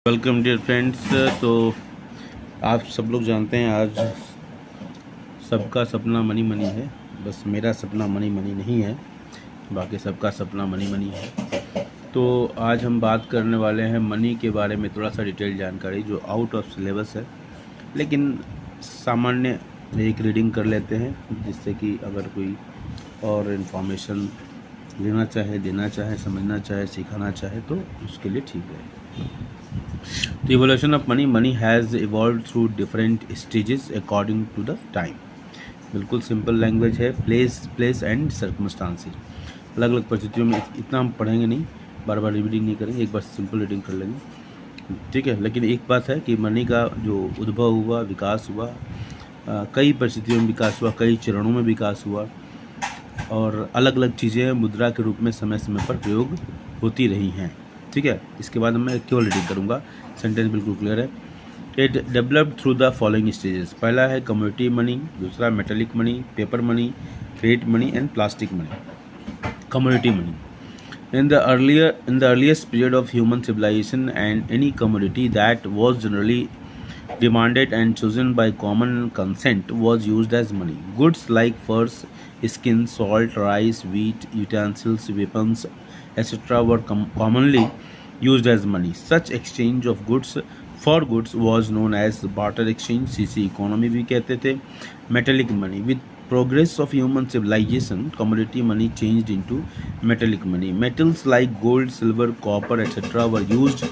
Welcome dear friends. तो आप सब लोग जानते हैं आज सबका सपना मनी मनी है। बस मेरा सपना मनी मनी नहीं है, बाकी सबका सपना मनी मनी है। तो आज हम बात करने वाले हैं मनी के बारे में, थोड़ा सा डिटेल जानकारी जो आउट ऑफ सिलेबस है, लेकिन सामान्य एक रीडिंग कर लेते हैं, जिससे कि अगर कोई और इन्फॉर्मेशन लेना चाहे, देना चाहे, समझना चाहे, सिखाना चाहे तो उसके लिए ठीक है। The evolution of money has evolved through different stages according to the time। बिल्कुल सिंपल लैंग्वेज है। प्लेस एंड सर्कमस्टांसेस, अलग अलग परिस्थितियों में। इतना हम पढ़ेंगे नहीं, बार बार रीडिंग नहीं करेंगे, एक बार सिंपल रीडिंग कर लेंगे, ठीक है। लेकिन एक बात है कि मनी का जो उद्भव हुआ, विकास हुआ, कई परिस्थितियों में विकास हुआ, कई चरणों में विकास हुआ, और अलग अलग चीज़ें मुद्रा के रूप में समय समय पर प्रयोग होती रही हैं, ठीक है। इसके बाद मैं केवल रीडिंग करूँगा, सेंटेंस बिल्कुल क्लियर है। It developed through the following stages. पहला है कमोडिटी मनी, दूसरा metallic money, paper money, credit money and plastic money. Commodity money in the earliest period of human civilization, and any commodity that was generally demanded and chosen by common consent was used as money. Goods like furs, skin, salt, rice, wheat, utensils, weapons, etc. were commonly used as money. Such exchange of goods for goods was known as barter exchange, CC economy भी कहते थे। Metallic money, with progress of human civilization, commodity money changed into metallic money. Metals like gold, silver, copper, etc. were used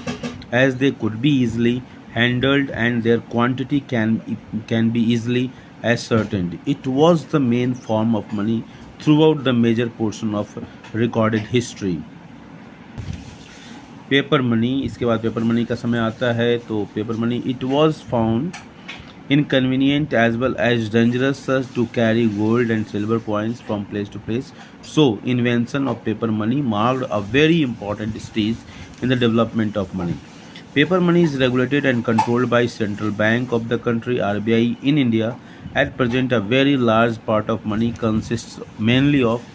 as they could be easily handled and their quantity can be easily ascertained. It was the main form of money throughout the major portion of recorded history. Paper money, इसके बाद paper money का समय आता है। तो paper money, it was found inconvenient as well as dangerous to carry gold and silver coins from place to place. So, invention of paper money marked a very important stage in the development of money. Paper money is regulated and controlled by Central Bank of the country, RBI, in India. At present, a very large part of money consists mainly of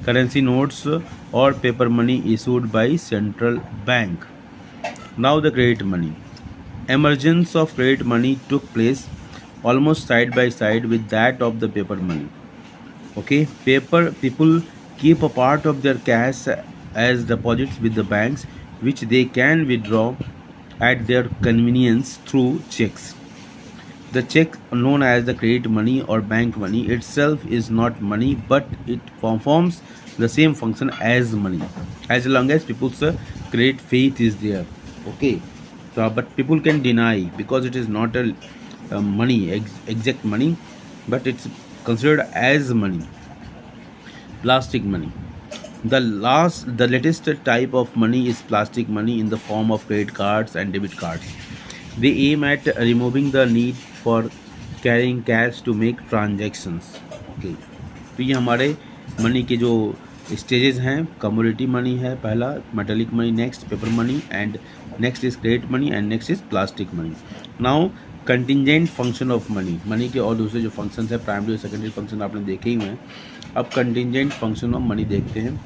currency notes or paper money issued by Central Bank. Now, the credit money. Emergence of credit money took place almost side by side with that of the paper money. Okay, people keep a part of their cash as deposits with the banks, which they can withdraw at their convenience through checks. The check, known as the credit money or bank money, itself is not money, but it performs the same function as money as long as people's credit faith is there. Okay, so but people can deny because it is not a money, exact money, but it's considered as money. Plastic money. The latest type of money is plastic money in the form of credit cards and debit cards. They aim at removing the need for carrying cash to make transactions. Okay, तो ये हमारे money के जो stages हैं। Commodity money है पहला, metallic money next, paper money, and next is credit money, and next is plastic money. Now contingent function of money. Money के और दूसरे जो फंक्शन है, प्राइमरी और सेकेंडरी फंक्शन आपने देखे ही हुए हैं। अब कंटिजेंट फंक्शन ऑफ मनी देखते हैं।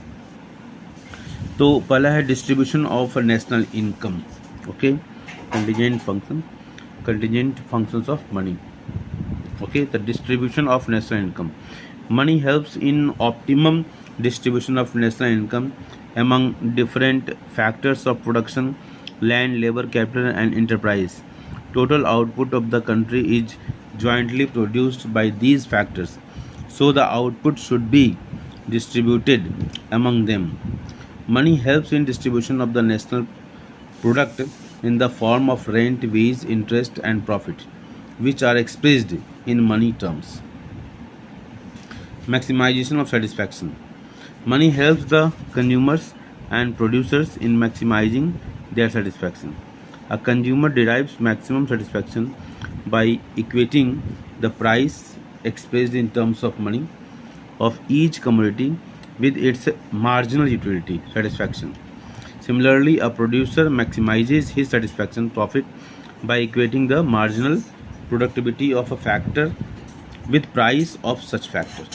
तो पहला है distribution of national income. Okay, contingent functions of money. Okay, the distribution of national income. Money helps in optimum distribution of national income among different factors of production, land, labor, capital, and enterprise. Total output of the country is jointly produced by these factors, so the output should be distributed among them. Money helps in distribution of the national product in the form of rent, wage, interest, and profit, which are expressed in money terms. Maximization of satisfaction. Money helps the consumers and producers in maximizing their satisfaction. A consumer derives maximum satisfaction by equating the price expressed in terms of money of each commodity with its marginal utility satisfaction. Similarly, a producer maximizes his satisfaction profit by equating the marginal productivity of a factor with price of such factor.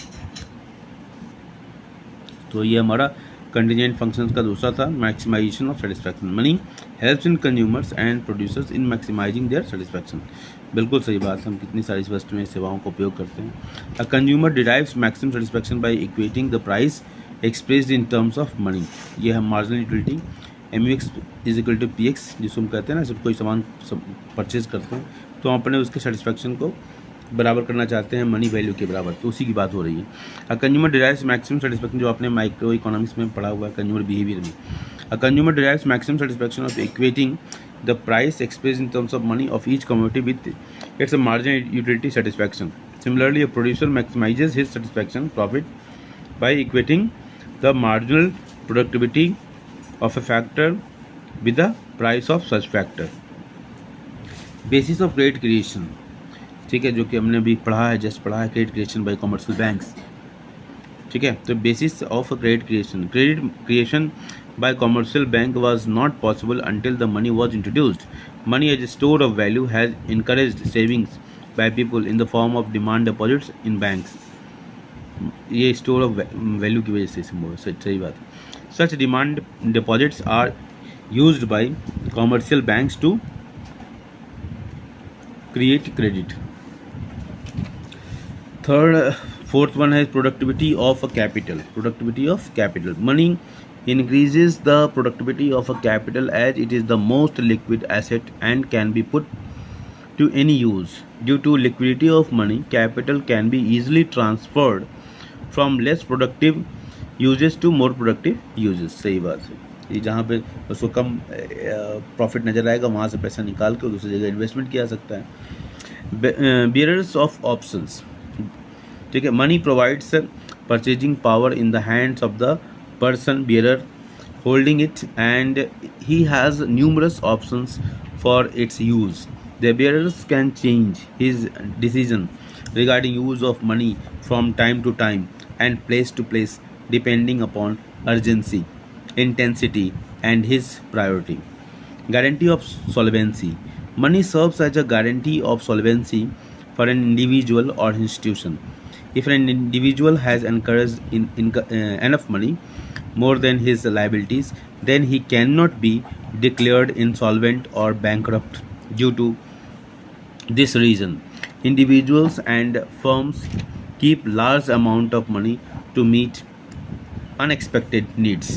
तो ये हमारा contingent functions का दूसरा था maximisation of satisfaction. Money helps in consumers and producers in maximising their satisfaction. बिल्कुल सही बात, हम कितनी सारी वस्तुएं सेवाओं का उपयोग करते हैं। A consumer derives maximum satisfaction by equating the price expressed in terms of money. ये है marginal utility, MUX is equal to PX, जिसको हम कहते हैं ना, जब कोई सामान परचेज करते हैं तो हम अपने उसके सेटिस्फैक्शन को बराबर करना चाहते हैं मनी वैल्यू के बराबर, तो उसी की बात हो रही है। अ कंज्यूमर डिराइव्स मैक्सिमम सेटिस्फैक्शन, जो आपने माइक्रो इकोनॉमिक्स में पढ़ा हुआ है कंज्यूमर बिहेवियर में। A consumer derives maximum satisfaction of equating the price expressed in terms of money of each commodity with its marginal utility satisfaction. Similarly, a producer maximises his satisfaction profit by equating the marginal productivity of a factor with the price of such factor। Basis of credit creation, ठीक है, जो कि हमने अभी पढ़ा है, just पढ़ा है, credit creation bye commercial banks. ठीक है, तो basis of credit creation by commercial bank was not possible until the money was introduced. Money as a store of value has encouraged savings by people in the form of demand deposits in banks। ये store of value की वजह से सही बात है। Such demand deposits are used by commercial banks to create credit। Fourth one is productivity of a capital। Productivity of capital, money increases the productivity of a capital as it is the most liquid asset and can be put to any use। Due to liquidity of money, capital can be easily transferred from less productive uses to more productive uses. सही बात है, ये जहाँ पे उसको कम profit नज़र आएगा वहाँ से पैसा निकाल के दूसरी जगह इन्वेस्टमेंट किया सकता है। बियरर्स ऑफ ऑप्शंस, ठीक है, money provides purchasing power in the hands of the person bearer holding it and he has numerous options for its use. The bearers can change his decision regarding use of money from time to time and place to place depending upon urgency, intensity and his priority। Guarantee of solvency, money serves as a guarantee of solvency for an individual or institution। If an individual has encouraged enough money more than his liabilities, then he cannot be declared insolvent or bankrupt। Due to this reason, individuals and firms keep large amount of money to meet unexpected needs।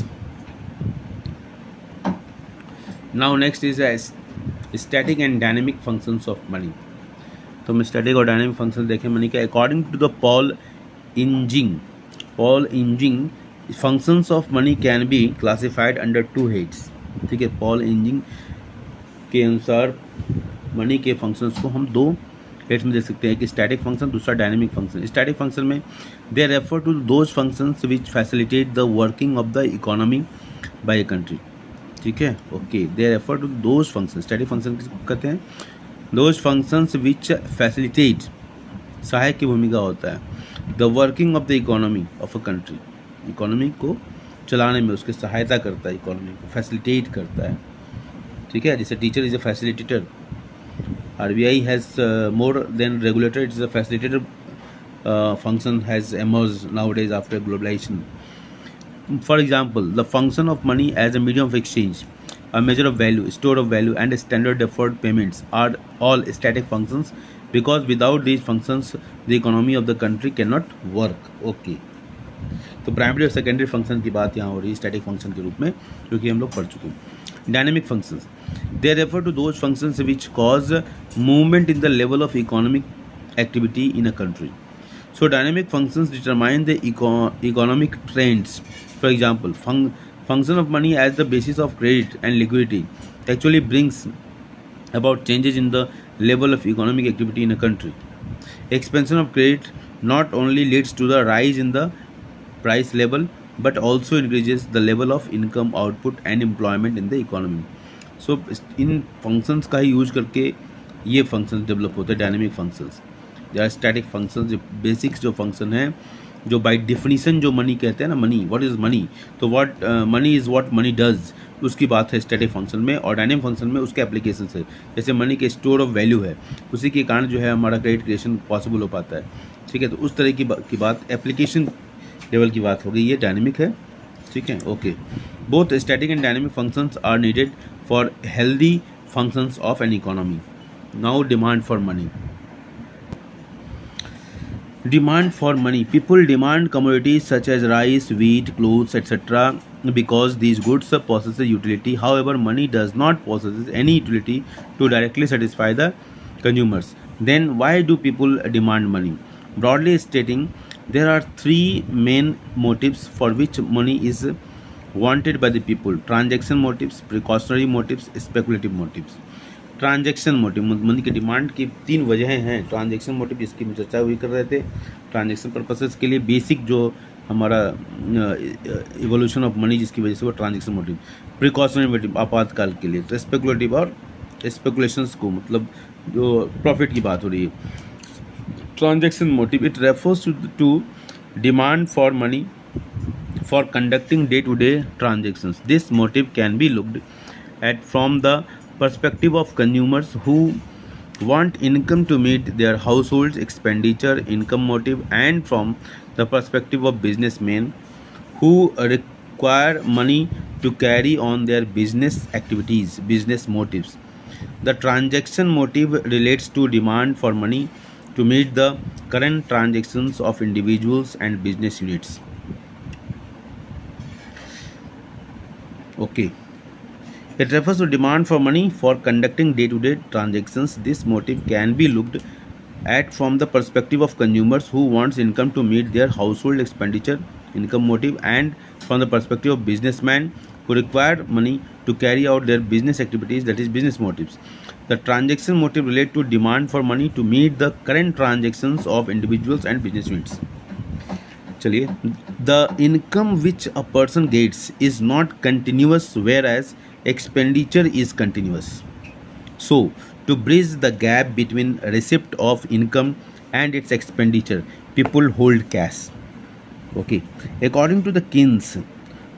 Now next is static and dynamic functions of money। तो हम static और dynamic functions देखें money के। According to the Paul Enging, functions of money can be classified under two heads। ठीक है, Paul Enging के अनुसार money के फंक्शंस को हम दो हेड्स में देख सकते हैं, कि स्टैटिक फंक्शन, दूसरा डायनेमिक फंक्शन। स्टैटिक फंक्शन में they refer to those functions which facilitate the working of the economy by a country. ठीक है, okay, they refer to those function. Static function किसको कहते हैं? दोज फंक्शंस विच फैसिलिटेट, सहायक की भूमिका होता है, the working of the economy of a country, economy को चलाने में उसकी सहायता करता है, इकोनॉमी को फैसिलिटेट करता है। ठीक है, जैसे teacher is a facilitator, RBI has more than regulator, it is a facilitator function has emerged nowadays after globalization। For example, the function of money as a medium of exchange, a measure of value, store of value and standard deferred payments are all static functions because without these functions the economy of the country cannot work। Okay, तो primary और secondary function की बात यहाँ हो रही है static function के रूप में, क्योंकि हम लोग पढ़ चुके हैं। Dynamic functions, they refer to those functions which cause movement in the level of economic activity in a country। So dynamic functions determine the economic trends। For example, function of money as the basis of credit and liquidity actually brings about changes in the level of economic activity in a country। Expansion of credit not only leads to the rise in the price level but also increases the level of income output and employment in the economy। So in functions का ही use करके ये functions develop होते हैं, dynamic functions या static functions. जो basics जो function है, जो बाय डेफिनेशन जो मनी कहते हैं ना, मनी, व्हाट इज़ मनी, तो what money is what money does, उसकी बात है स्टैटिक फंक्शन में। और डायनेमिक फंक्शन में उसके एप्लीकेशन है, जैसे मनी के स्टोर ऑफ वैल्यू है, उसी के कारण जो है हमारा क्रेडिट क्रिएशन पॉसिबल हो पाता है। ठीक है, तो उस तरह की बात एप्लीकेशन लेवल की बात हो गई, ये डायनेमिक है। ठीक है, okay. Both static and dynamic functions are needed for healthy functions of an economy. Now demand for money. Demand for money. People demand commodities such as rice, wheat, clothes, etc. because these goods possess a utility. However, money does not possess any utility to directly satisfy the consumers. Then why do people demand money? Broadly stating, there are three main motives for which money is wanted by the people: transaction motives, precautionary motives, speculative motives. Transaction motive, money की demand की तीन वजहें हैं। Transaction motive जिसकी हम चर्चा हुई कर रहे थे, ट्रांजैक्शन पर्पसेस के लिए बेसिक जो हमारा इवोल्यूशन ऑफ मनी जिसकी वजह से वो ट्रांजैक्शन मोटिव। प्रिकॉशनरी मोटिव आपातकाल के लिए। तो स्पेकुलेटिव और स्पेकुलेशंस को मतलब जो प्रॉफिट की बात हो रही है। Transaction motive, it refers to demand for money for conducting day-to-day transactions. This motive can be looked at from the perspective of consumers who want income to meet their household's expenditure, income motive, and from the perspective of businessmen who require money to carry on their business activities, business motives. The transaction motive relates to demand for money to meet the current transactions of individuals and business units. Okay. It refers to demand for money for conducting day-to-day transactions. This motive can be looked at from the perspective of consumers who wants income to meet their household expenditure, income motive, and from the perspective of businessmen who require money to carry out their business activities, that is business motives. The transaction motive relate to demand for money to meet the current transactions of individuals and business units. चलिए, the income which a person gets is not continuous whereas expenditure is continuous. So, to bridge the gap between receipt of income and its expenditure, people hold cash. Okay. According to the Keynes,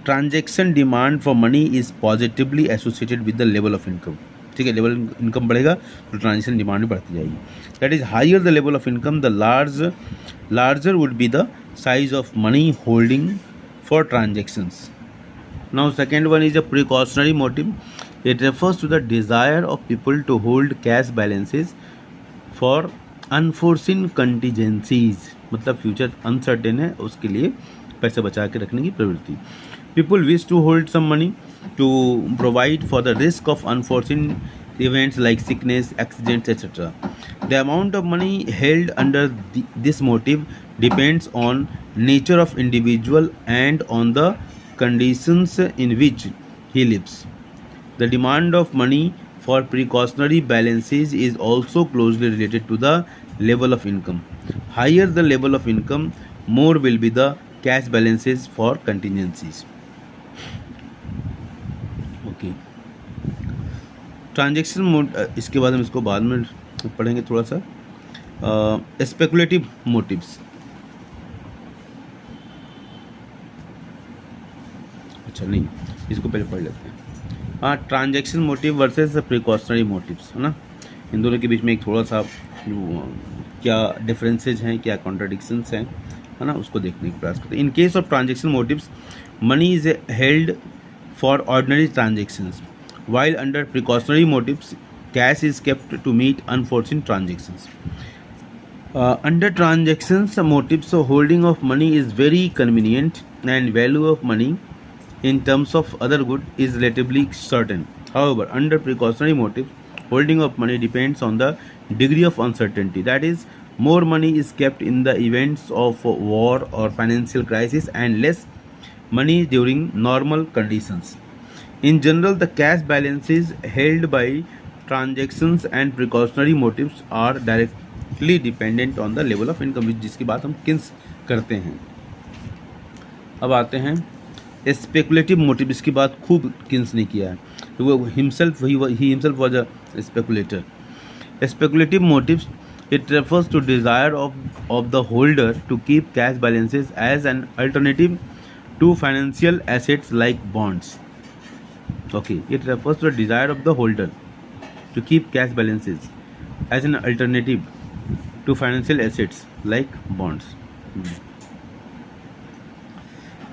transaction demand for money is positively associated with the level of income. ठीक है, level income बढ़ेगा तो transaction demand भी बढ़ती जाएगी. That is higher the level of income the larger would be the size of money holding for transactions. Now second one is a precautionary motive. It refers to the desire of people to hold cash balances for unforeseen contingencies. मतलब future uncertain है उसके लिए पैसे बचा के रखने की प्रवृत्ति. People wish to hold some money to provide for the risk of unforeseen events like sickness, accidents, etc. The amount of money held under this motive depends on nature of individual and on the conditions in which he lives. The demand of money for precautionary balances is also closely related to the level of income. Higher the level of income, more will be the cash balances for contingencies. Okay. Transaction इसके बाद हम इसको बाद में पढ़ेंगे थोड़ा सा. Speculative motives. अच्छा नहीं, इसको पहले पढ़ लेते हैं. हाँ, transaction motive versus precautionary motives है ना. इन दोनों के बीच में एक थोड़ा सा क्या डिफरेंसेज हैं, क्या कॉन्ट्राडिक्शंस हैं, है ना, उसको देखने का प्रयास करते हैं. In case of transaction motives money is held for ordinary transactions, while under precautionary motives cash is kept to meet unforeseen transactions. Under transactions motives, holding of money is very convenient and value of money in terms of other good is relatively certain. However, under precautionary motives, holding of money depends on the degree of uncertainty. That is, more money is kept in the events of war or financial crisis and less money during normal conditions. In general, the cash balances held by transactions and precautionary motives are directly dependent on the level of income, जिसकी बात हम Keynes करते हैं. अब आते हैं speculative motive. इसकी बात खूब किन्स ने किया है. वो himself was a speculator. Speculative motives, it refers to desire of the holder to keep cash balances as an alternative to financial assets like bonds. Okay, it refers to the desire of the holder to keep cash balances as an alternative to financial assets like bonds.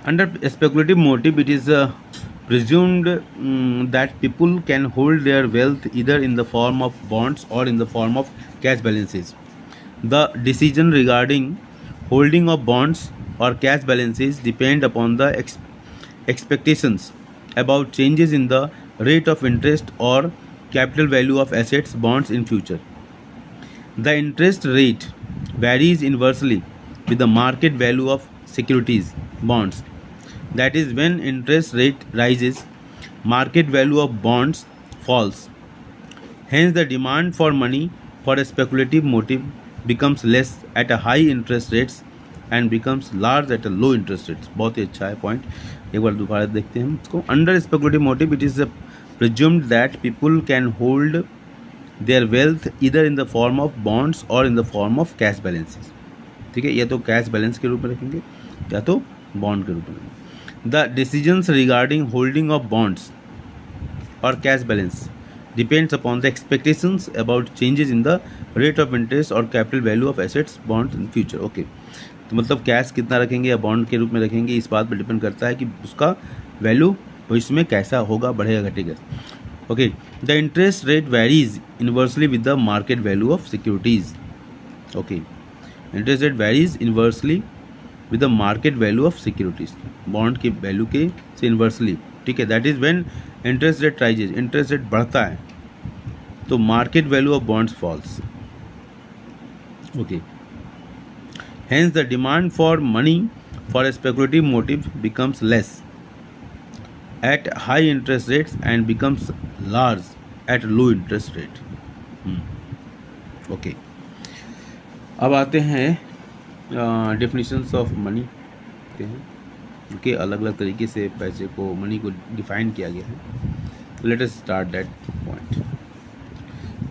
Under speculative motive, it is presumed that people can hold their wealth either in the form of bonds or in the form of cash balances. The decision regarding holding of bonds or cash balances depend upon the expectations about changes in the rate of interest or capital value of assets bonds in future. The interest rate varies inversely with the market value of securities bonds. That is, when interest rate rises, market value of bonds falls. Hence, the demand for money for a speculative motive becomes less at a high interest rates and becomes large at a low interest rates. बहुत ही अच्छा है point, एक बार दोबारा देखते हैं इसको. Under speculative motive it is presumed that people can hold their wealth either in the form of bonds or in the form of cash balances. ठीक है, या तो कैश बैलेंस के रूप में रखेंगे या तो बॉन्ड के रूप में. The decisions regarding holding of bonds और cash balance depends upon the expectations about changes in the rate of interest और capital value of assets bonds in future. Okay, तो मतलब कैश कितना रखेंगे या बॉन्ड के रूप में रखेंगे, इस बात पर डिपेंड करता है कि उसका वैल्यू भविष्य में कैसा होगा, बढ़ेगा घटेगा. Okay, the interest rate varies inversely with the market value of securities. Okay, interest rate varies inversely with the market value of securities, bond के वैल्यू के से इन्वर्सली. ठीक है, that is when interest rate rises, interest rate बढ़ता है तो market value of bonds falls. Okay, hence the demand for money for a speculative motive becomes less at high interest rates and becomes large at low interest rate. Okay, अब आते हैं definitions of money. Okay, अलग अलग तरीके से पैसे को, money को डिफाइन किया गया है. Let us start that point.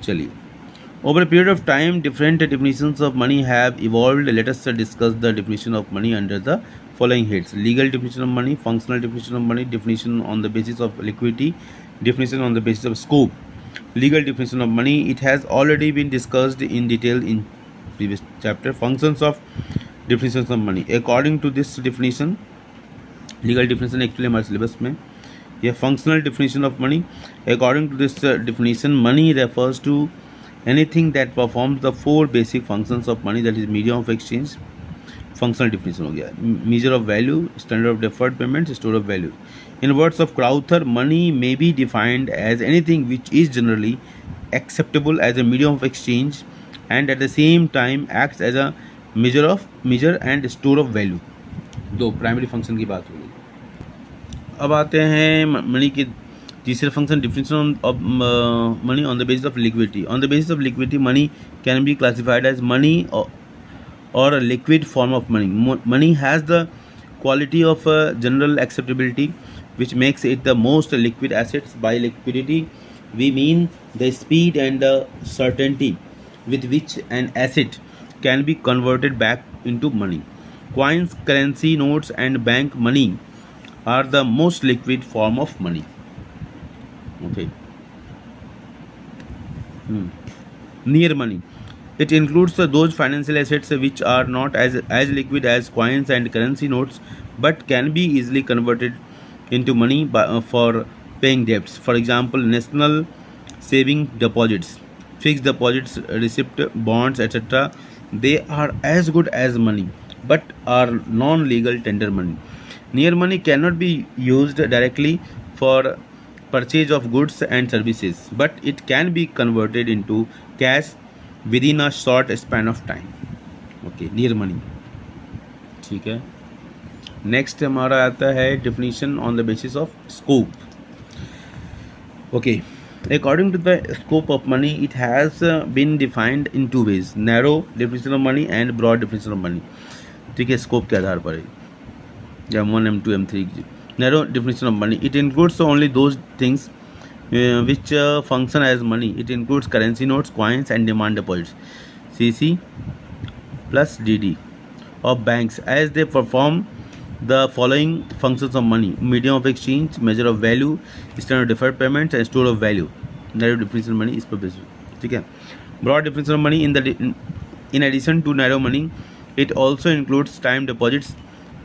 चलिए, over a period of time different definitions of money have evolved. Let us discuss the definition of money under the following heads: legal definition of money, functional definition of money, definition on the basis of liquidity, definition on the basis of scope. Legal definition of money, it has already been discussed in detail in previous chapter. Functions of definitions of money, according to this definition, legal definition actually हमारे syllabus में यह functional definition of money. According to this definition, money refers to anything that performs the four basic functions of money, that is medium of exchange. Functional definition हो गया. Measure of value, standard of deferred payment, store of value. In words of Crowther, money may be defined as anything which is generally acceptable as a medium of exchange and at the same time acts as a measure and store of value. दो primary function की बात हो गई. अब आते हैं money के तीसरे function, definition of money on the basis of liquidity. On the basis of liquidity, money can be classified as money or a liquid form of money. Money has the quality of general acceptability, which makes it the most liquid assets. By liquidity, we mean the speed and the certainty with which an asset can be converted back into money. Coins, currency notes, and bank money are the most liquid form of money. Okay. Near money, it includes those financial assets which are not as liquid as coins and currency notes, but can be easily converted into money for paying debts. For example, national saving deposits, fixed deposits, receipt, bonds, etc. They are as good as money, but are non-legal tender money. Near money cannot be used directly for purchase of goods and services, but it can be converted into cash within a short span of time. Okay, near money. ठीक है, next हमारा आता है definition on the basis of scope. Okay, according to the scope of money, it has been defined in two ways: narrow definition of money and broad definition of money. ठीक है, scope के आधार पर है, या M1, M2, M3. Narrow definition of money, it includes only those things which function as money. It includes currency notes, coins, and demand deposits, CC plus DD, of banks, as they perform the following functions of money: medium of exchange, measure of value, standard of deferred payments, and store of value. Narrow definition of money is per basis. ठीक है. Broad definition of money, in addition to narrow money, it also includes time deposits,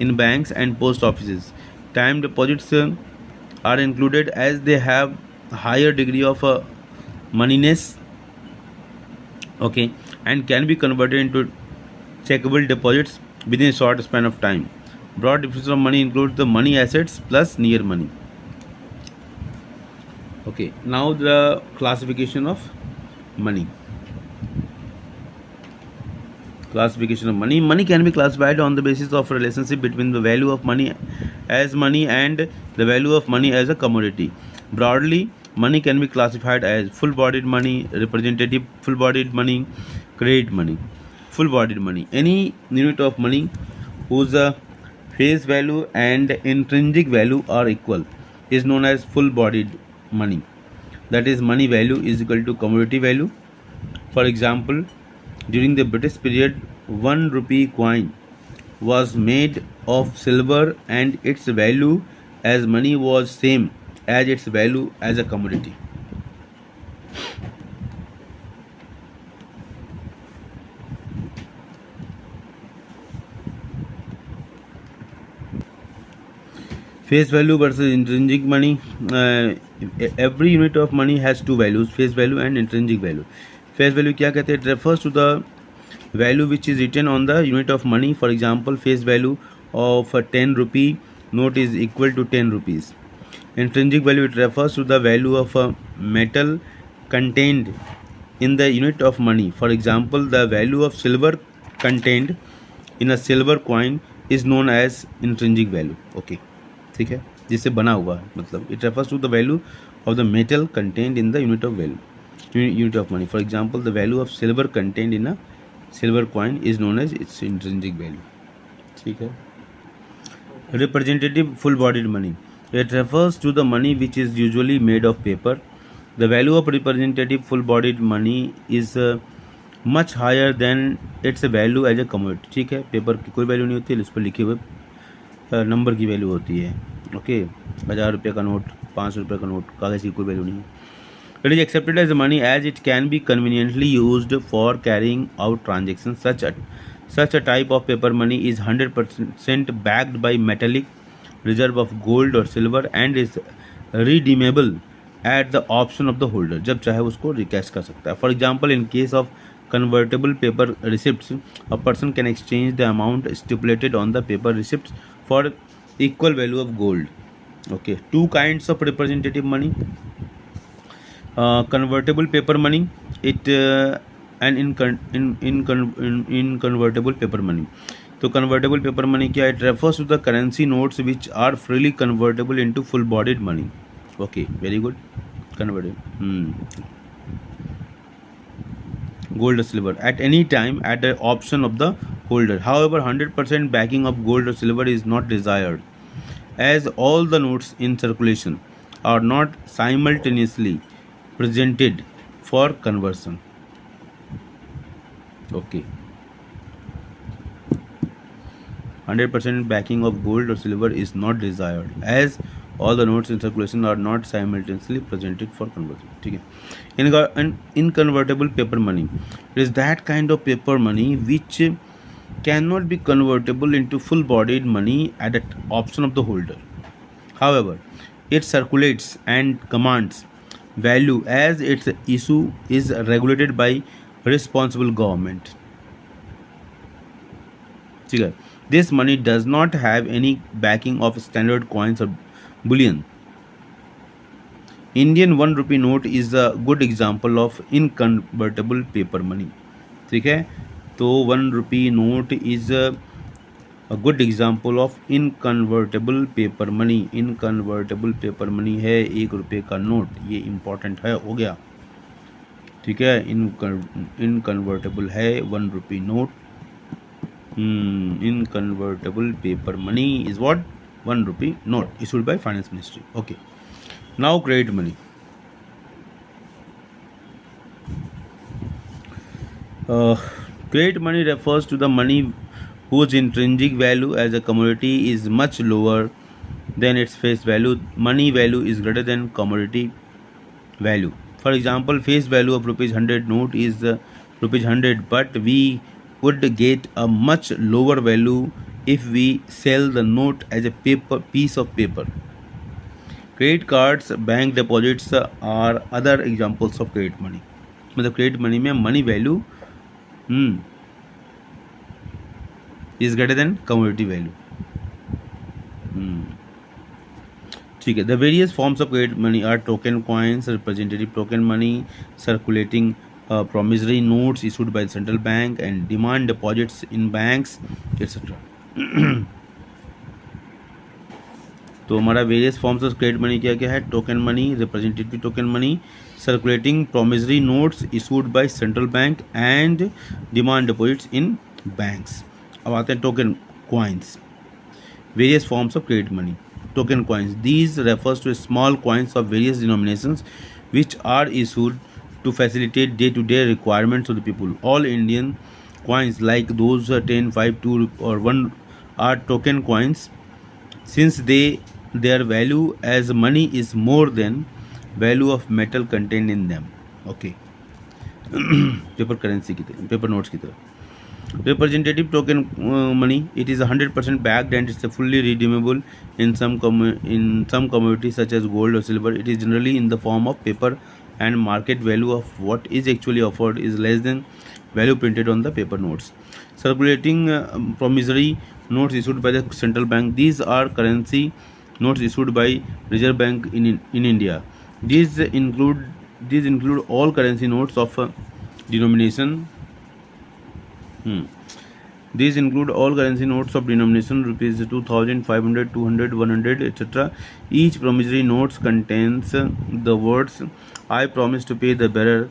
in banks and post offices. Time deposits are included as they have higher degree of moneyness, okay, and can be converted into checkable deposits within a short span of time. Broad definition of money includes the money assets plus near money. Okay, now the classification of money. Classification of money. Money can be classified on the basis of a relationship between the value of money as money and the value of money as a commodity. Broadly, money can be classified as full-bodied money, representative full-bodied money, credit money. Full-bodied money. Any unit of money whose face value and intrinsic value are equal is known as full-bodied money. That is, money value is equal to commodity value. For example, during the British period, 1 rupee coin was made of silver and its value as money was same as its value as a commodity. Face value versus intrinsic money. Every unit of money has two values, face value and intrinsic value. Face value क्या कहते हैं? It refers to the value which is written on the unit of money. For example, face value of a 10 rupee note is equal to 10 rupees. Intrinsic value, it refers to the value of a metal contained in the unit of money. For example, the value of silver contained in a silver coin is known as intrinsic value. Okay, ठीक है, जिससे बना हुआ है, मतलब it refers to the value of the metal contained in the unit of value, unit of money. For example, the value of silver contained in a silver coin is known as its intrinsic value. ठीक है. Representative full-bodied money. It refers to the money which is usually made of paper. The value of representative full-bodied money is much higher than its value as a commodity. ठीक है, paper की कोई value नहीं होती है, उस पर लिखे हुए नंबर की वैल्यू होती है. ओके, 1000 रुपये का नोट, 500 रुपये का नोट, कागज़ की कोई वैल्यू नहीं है. It is accepted as money as it can be conveniently used for carrying out transactions. Such a type of paper money is 100% backed by metallic reserve of gold or silver and is redeemable at the option of the holder. जब चाहे उसको रिकैश कर सकता है. For example, in case of convertible paper receipts, a person can exchange the amount stipulated on the paper receipts for equal value of gold. Okay, two kinds of representative money. Convertible paper money, and inconvertible paper money. तो convertible paper money क्या? It refers to the currency notes which are freely convertible into full-bodied money. Okay, very good. Convertible. Gold or silver at any time at the option of the holder. However, 100% backing of gold or silver is not desired, as all the notes in circulation are not simultaneously presented for conversion. Okay, 100% backing of gold or silver is not desired, as all the notes in circulation are not simultaneously presented for conversion. ठीक है. Inconvertible paper money, it is that kind of paper money which cannot be convertible into full-bodied money at the option of the holder. However, it circulates and commands value as its issue is regulated by responsible government. ठीक है. This money does not have any backing of standard coins or bullion. Indian 1 rupee note is a good example of inconvertible paper money. ठीक है, तो 1 rupee note is a good example of inconvertible paper money. Inconvertible paper money है 1 रुपये का note, ये important है, हो गया. ठीक है, इनकन्वर्टेबल है 1 rupee note. Inconvertible paper money is what? 1 rupee note issued by Finance Ministry. Okay, now credit money. Credit money refers to the money whose intrinsic value as a commodity is much lower than its face value. Money value is greater than commodity value. For example, face value of ₹100 note is ₹100, but we would get a much lower value if we sell the note as a piece of paper. Credit cards, bank deposits are other examples of credit money. मतलब credit money में money value is greater than commodity value. ठीक है. The various forms of credit money are token coins, representative token money, circulating promissory notes issued by the central bank, and demand deposits in banks, etc. तो हमारा various forms of credit money क्या क्या है? Token money, representative token money, circulating promissory notes issued by central bank and demand deposits in banks. अब आते हैं token coins. Various forms of credit money. Token coins, these refers to small coins of various denominations which are issued to facilitate day-to-day requirements of the people. All Indian coins like those 10, 5, 2 or 1 are token coins since their value as money is more than value of metal contained in them. Okay. Paper currency की तरह, paper notes की तरह. Representative token money, it is 100% backed and it's fully redeemable in some commodities such as gold or silver. It is generally in the form of paper and market value of what is actually offered is less than value printed on the paper notes. Circulating promissory notes issued by the central bank, these are currency notes issued by Reserve Bank in India. These include all currency notes of denomination. These include all currency notes of denomination rupees 2000, 500, 200, 100, etc. Each promissory notes contains the words "I promise to pay the bearer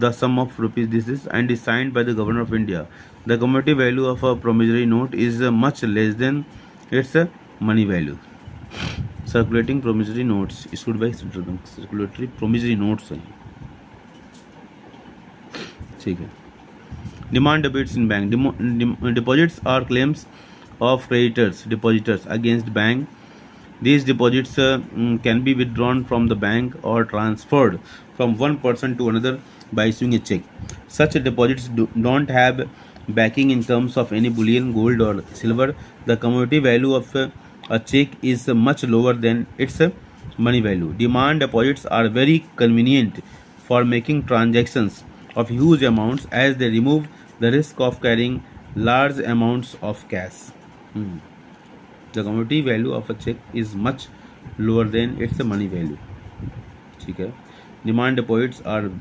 the sum of rupees this is" and is signed by the Governor of India. The commodity value of a promissory note is much less than its money value. Circulating promissory notes issued by central bank. Circulatory promissory notes है. ठीक है. Demand deposits in bank. Deposits are claims of depositors against bank. These deposits can be withdrawn from the bank or transferred from one person to another by issuing a check. Such deposits don't have backing in terms of any bullion, gold or silver. The commodity value of a check is much lower than its money value. Demand deposits are very convenient for making transactions of huge amounts as they remove the risk of carrying large amounts of cash. The commodity value of a check is much lower than its money value. ठीक है. Demand deposits are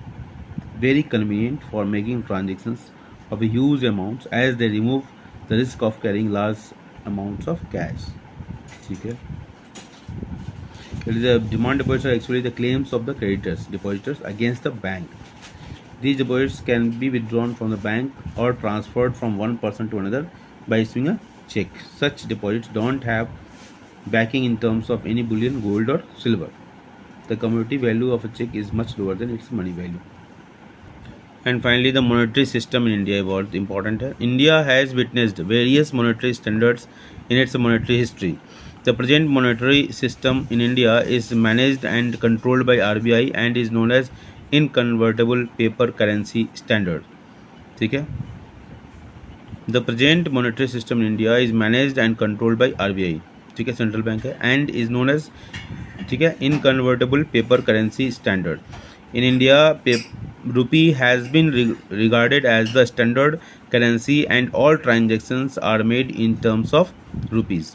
very convenient for making transactions of huge amounts as they remove the risk of carrying large amounts of cash. ठीक है. The demand deposits are actually the claims of the depositors against the bank. These deposits can be withdrawn from the bank or transferred from one person to another by issuing a check. Such deposits don't have backing in terms of any bullion, gold or silver. The commodity value of a check is much lower than its money value. And finally, the monetary system in India was important. India has witnessed various monetary standards in its monetary history. The present monetary system in India is managed and controlled by RBI and is known as inconvertible paper currency standard. ठीक है. The present monetary system in India is managed and controlled by RBI. ठीक है, central bank है. And is known as, ठीक है, inconvertible paper currency standard. In India rupee has been regarded as the standard currency and all transactions are made in terms of rupees.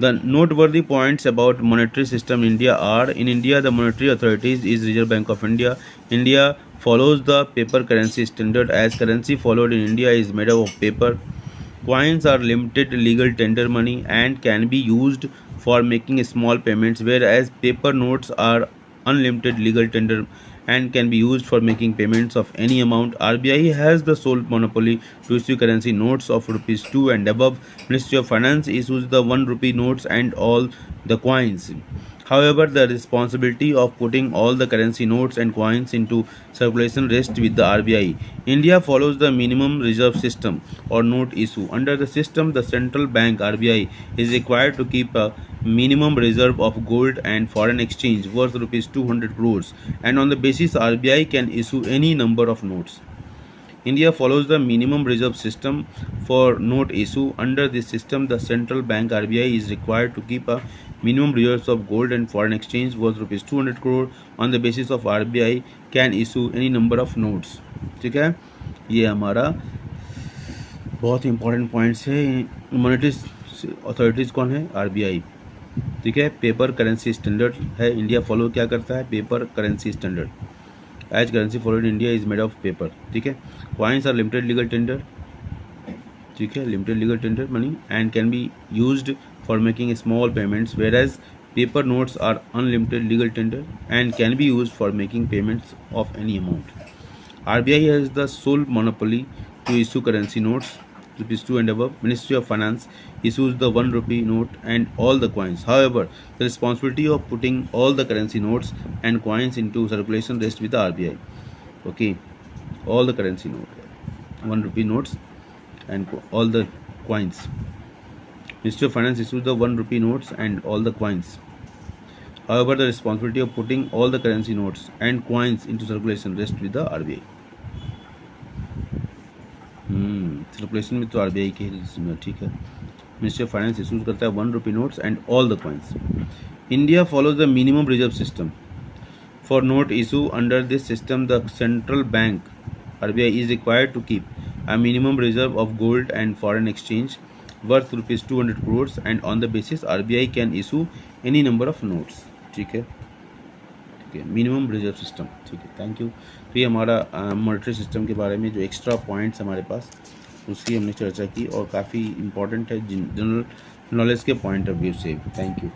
The noteworthy points about monetary system in India are: in India, the monetary authorities is Reserve Bank of India. India follows the paper currency standard as currency followed in India is made up of paper. Coins are limited legal tender money and can be used for making small payments, whereas paper notes are unlimited legal tender and can be used for making payments of any amount. RBI has the sole monopoly to issue currency notes of rupees 2 and above. Ministry of Finance issues the 1 rupee notes and all the coins. However, the responsibility of putting all the currency notes and coins into circulation rests with the RBI. India follows the minimum reserve system or note issue. Under the system, the central bank RBI is required to keep a minimum reserve of gold and foreign exchange worth rupees 200 crores, and on the basis RBI can issue any number of notes. India follows the minimum reserve system for note issue. Under this system, the central bank RBI is required to keep a minimum reserves of gold and foreign exchange worth rupees 200 crore. On the basis of RBI can issue any number of notes. ठीक है, ये हमारा बहुत important points है। Monetary authorities कौन है? RBI। ठीक है, पेपर करेंसी स्टैंडर्ड है। इंडिया फॉलो क्या करता है? Paper currency standard. As currency followed India is made of paper. ठीक है, coins are limited legal tender. ठीक है, limited legal tender money and can be used for making small payments, whereas paper notes are unlimited legal tender and can be used for making payments of any amount. RBI has the sole monopoly to issue currency notes, rupees 2 and above. Ministry of Finance issues the 1 rupee note and all the coins. However, the responsibility of putting all the currency notes and coins into circulation rests with the RBI. Okay, all the currency note, 1 rupee notes and all the coins. Ministry of Finance issues the 1 rupee notes and all the coins. However, the responsibility of putting all the currency notes and coins into circulation rests with the RBI. Circulation में तो RBI के ही, ठीक है। Ministry of finance issues करता है 1 rupee notes and all the coins. India follows the minimum reserve system for note issue. Under this system the central bank RBI is required to keep a minimum reserve of gold and foreign exchange worth rupees 200 crores and on the basis RBI can issue any number of notes। ठीक है, ठीक है, minimum reserve system. ठीक है, thank you. तो ये हमारा monetary system के बारे में जो एक्स्ट्रा पॉइंट्स हमारे पास, उसकी हमने चर्चा की और काफ़ी इंपॉर्टेंट है जनरल नॉलेज के पॉइंट ऑफ व्यू से। Thank you.